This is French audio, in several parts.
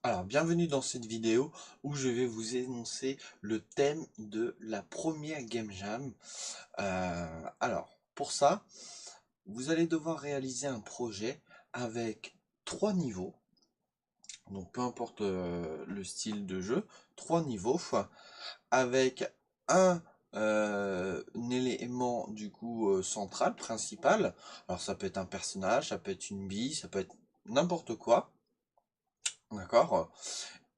Alors, bienvenue dans cette vidéo où je vais vous énoncer le thème de la première Game Jam. Pour ça, vous allez devoir réaliser un projet avec trois niveaux. Donc, peu importe le style de jeu, trois niveaux avec un élément du coup central, principal. Alors, ça peut être un personnage, ça peut être une bille, ça peut être n'importe quoi. D'accord?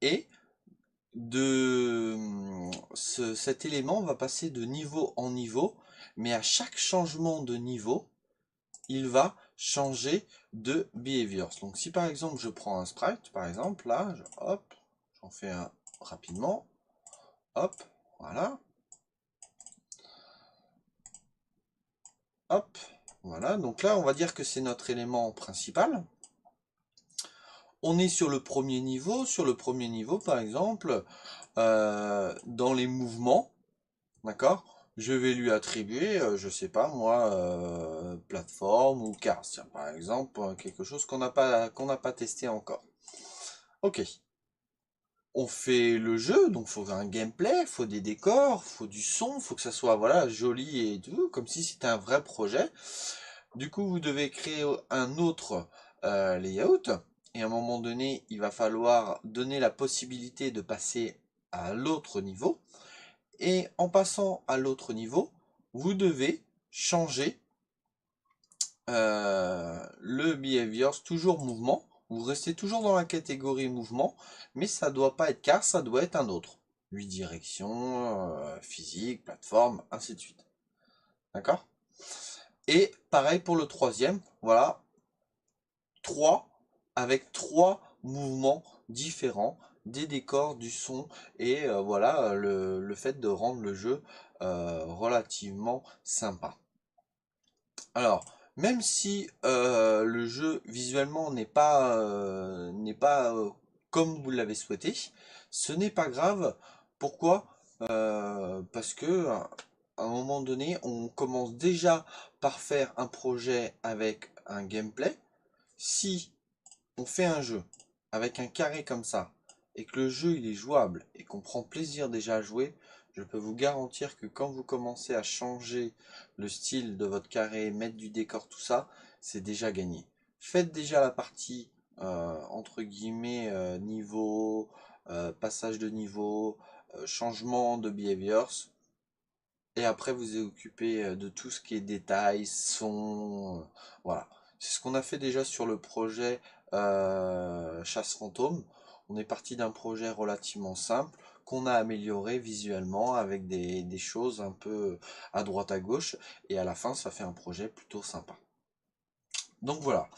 Et cet élément va passer de niveau en niveau, mais à chaque changement de niveau, il va changer de behaviors. Donc si par exemple je prends un sprite, par exemple, là, hop, j'en fais un rapidement, hop, voilà, hop, voilà. Donc là, on va dire que c'est notre élément principal. On est sur le premier niveau. Sur le premier niveau, par exemple, dans les mouvements, d'accord? Je vais lui attribuer, je sais pas moi, plateforme ou cars, tiens, par exemple, quelque chose qu'on n'a pas testé encore. Ok, on fait le jeu, donc faut un gameplay, faut des décors, faut du son, faut que ça soit voilà joli et tout, comme si c'était un vrai projet. Du coup, vous devez créer un autre layout, et à un moment donné, il va falloir donner la possibilité de passer à l'autre niveau. Et en passant à l'autre niveau, vous devez changer le behaviors, toujours mouvement. Vous restez toujours dans la catégorie mouvement, mais ça ne doit pas être car, ça doit être un autre. 8 directions, physique, plateforme, ainsi de suite. D'accord? Et pareil pour le troisième, voilà, 3 avec trois mouvements différents, des décors, du son, et voilà le fait de rendre le jeu relativement sympa. Alors, même si le jeu visuellement n'est pas comme vous l'avez souhaité, ce n'est pas grave. Pourquoi? Parce que à un moment donné, on commence déjà par faire un projet avec un gameplay. Si on fait un jeu avec un carré comme ça, et que le jeu il est jouable, et qu'on prend plaisir déjà à jouer, je peux vous garantir que quand vous commencez à changer le style de votre carré, mettre du décor, tout ça, c'est déjà gagné. Faites déjà la partie, entre guillemets, niveau, passage de niveau, changement de behaviors, et après vous vous occupez de tout ce qui est détails, son, voilà. C'est ce qu'on a fait déjà sur le projet Chasse Fantôme. On est parti d'un projet relativement simple qu'on a amélioré visuellement avec des choses un peu à droite à gauche. Et à la fin, ça fait un projet plutôt sympa. Donc voilà.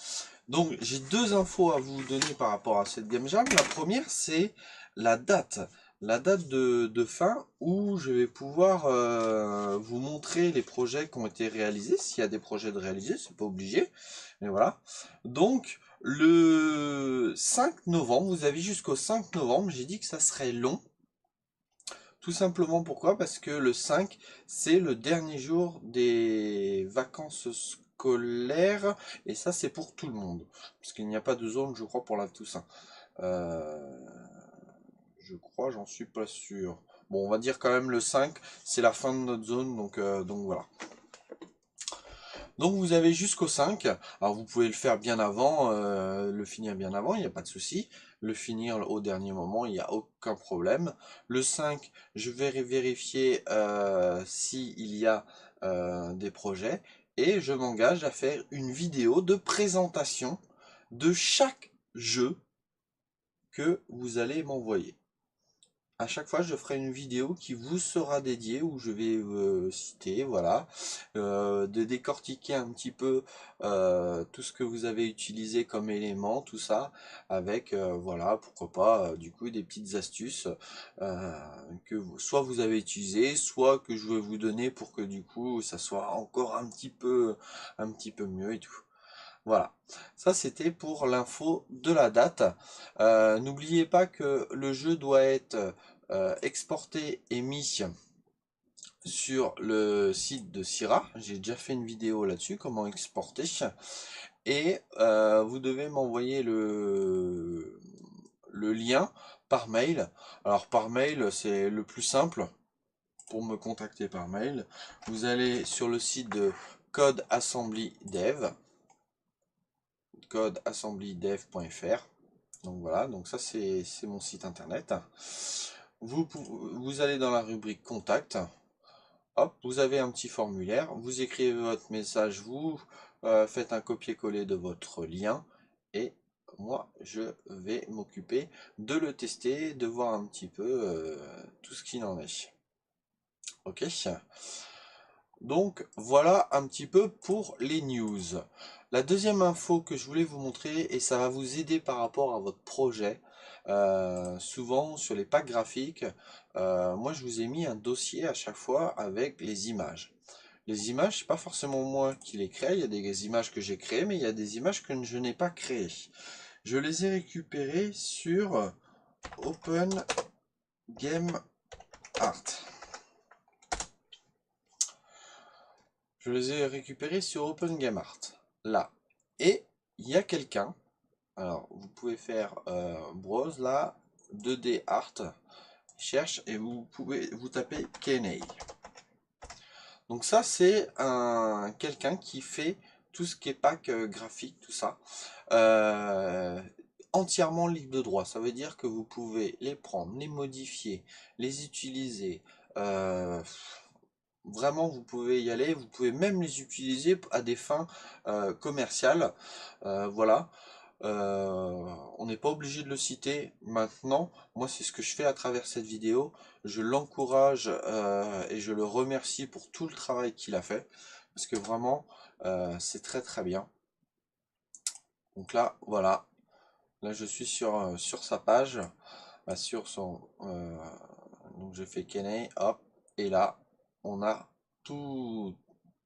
Donc j'ai deux infos à vous donner par rapport à cette game jam. La première, c'est la date. La date de fin où je vais pouvoir vous montrer les projets qui ont été réalisés. S'il y a des projets de réaliser, c'est pas obligé. Mais voilà. Donc le 5 novembre, vous avez jusqu'au 5 novembre. J'ai dit que ça serait long. Tout simplement pourquoi? Parce que le 5, c'est le dernier jour des vacances scolaires, et ça c'est pour tout le monde. Parce qu'il n'y a pas de zone, je crois, pour la Toussaint. Euh, je crois, j'en suis pas sûr. Bon, on va dire quand même le 5, c'est la fin de notre zone, donc voilà. Donc vous avez jusqu'au 5. Alors vous pouvez le faire bien avant, le finir bien avant, il n'y a pas de souci. Le finir au dernier moment, il n'y a aucun problème. Le 5, je vais vérifier s'il y a des projets. Et je m'engage à faire une vidéo de présentation de chaque jeu que vous allez m'envoyer. À chaque fois, je ferai une vidéo qui vous sera dédiée où je vais citer, voilà, de décortiquer un petit peu tout ce que vous avez utilisé comme élément, tout ça, avec, voilà, pourquoi pas, du coup, des petites astuces euh, soit vous avez utilisé, soit que je vais vous donner pour que du coup, ça soit encore un petit peu mieux et tout. Voilà, ça c'était pour l'info de la date. N'oubliez pas que le jeu doit être exporté et mis sur le site de Syrah. J'ai déjà fait une vidéo là-dessus, comment exporter. Et vous devez m'envoyer le lien par mail. Alors par mail, c'est le plus simple pour me contacter par mail. Vous allez sur le site de Code Assembly Dev, codeassemblydev.fr. Donc voilà, donc ça c'est mon site internet. Vous allez dans la rubrique contact. Hop, vous avez un petit formulaire. Vous écrivez votre message, vous faites un copier-coller de votre lien. Et moi, je vais m'occuper de le tester, de voir un petit peu tout ce qu'il en est. Ok. Donc voilà un petit peu pour les news. La deuxième info que je voulais vous montrer, et ça va vous aider par rapport à votre projet, souvent sur les packs graphiques, moi je vous ai mis un dossier à chaque fois avec les images. Les images, c'est pas forcément moi qui les crée, il y a des images que j'ai créées, mais il y a des images que je n'ai pas créées. Je les ai récupérées sur Open Game Art. Je les ai récupérées sur Open Game Art. Là. Et il y a quelqu'un. Alors, vous pouvez faire browse là, 2D Art, cherche et vous pouvez vous taper Kenei. Donc ça c'est quelqu'un qui fait tout ce qui est pack graphique, tout ça, entièrement libre de droit. Ça veut dire que vous pouvez les prendre, les modifier, les utiliser. Vraiment, vous pouvez y aller. Vous pouvez même les utiliser à des fins commerciales. Voilà. On n'est pas obligé de le citer maintenant. Moi, c'est ce que je fais à travers cette vidéo. Je l'encourage et je le remercie pour tout le travail qu'il a fait. Parce que vraiment, c'est très très bien. Donc là, voilà. Là, je suis sur sa page. Sur son... donc, je fais Kenei. Hop. Et là, on a tout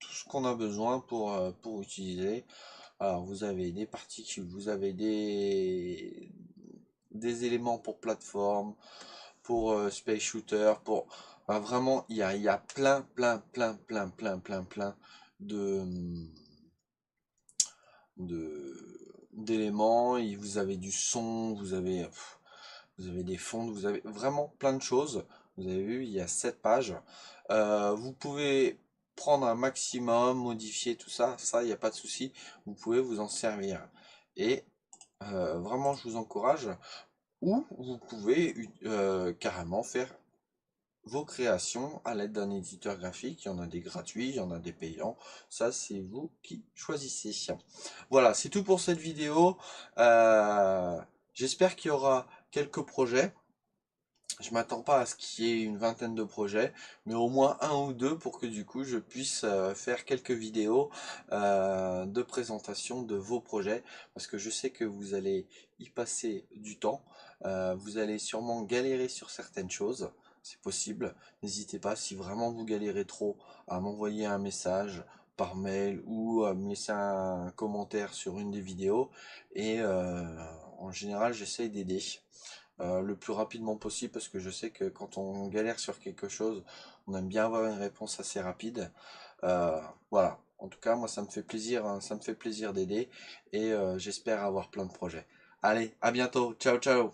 ce qu'on a besoin pour utiliser. Alors vous avez des particules, vous avez des éléments pour plateforme, pour space shooter, pour vraiment il y a plein de d'éléments. Et vous avez du son, vous avez des fonds, vous avez vraiment plein de choses. Vous avez vu, il y a 7 pages. Vous pouvez prendre un maximum, modifier tout ça, il n'y a pas de souci. Vous pouvez vous en servir. Et vraiment, je vous encourage. Ou vous pouvez carrément faire vos créations à l'aide d'un éditeur graphique. Il y en a des gratuits, il y en a des payants. Ça, c'est vous qui choisissez. Voilà, c'est tout pour cette vidéo. J'espère qu'il y aura quelques projets. Je m'attends pas à ce qu'il y ait une vingtaine de projets, mais au moins un ou deux pour que du coup je puisse faire quelques vidéos de présentation de vos projets, parce que je sais que vous allez y passer du temps, vous allez sûrement galérer sur certaines choses, c'est possible. N'hésitez pas, si vraiment vous galérez trop, à m'envoyer un message par mail ou à me laisser un commentaire sur une des vidéos, et en général j'essaye d'aider le plus rapidement possible, parce que je sais que quand on galère sur quelque chose, on aime bien avoir une réponse assez rapide. Voilà, en tout cas moi ça me fait plaisir, hein, ça me fait plaisir d'aider, et j'espère avoir plein de projets. Allez, à bientôt, ciao ciao.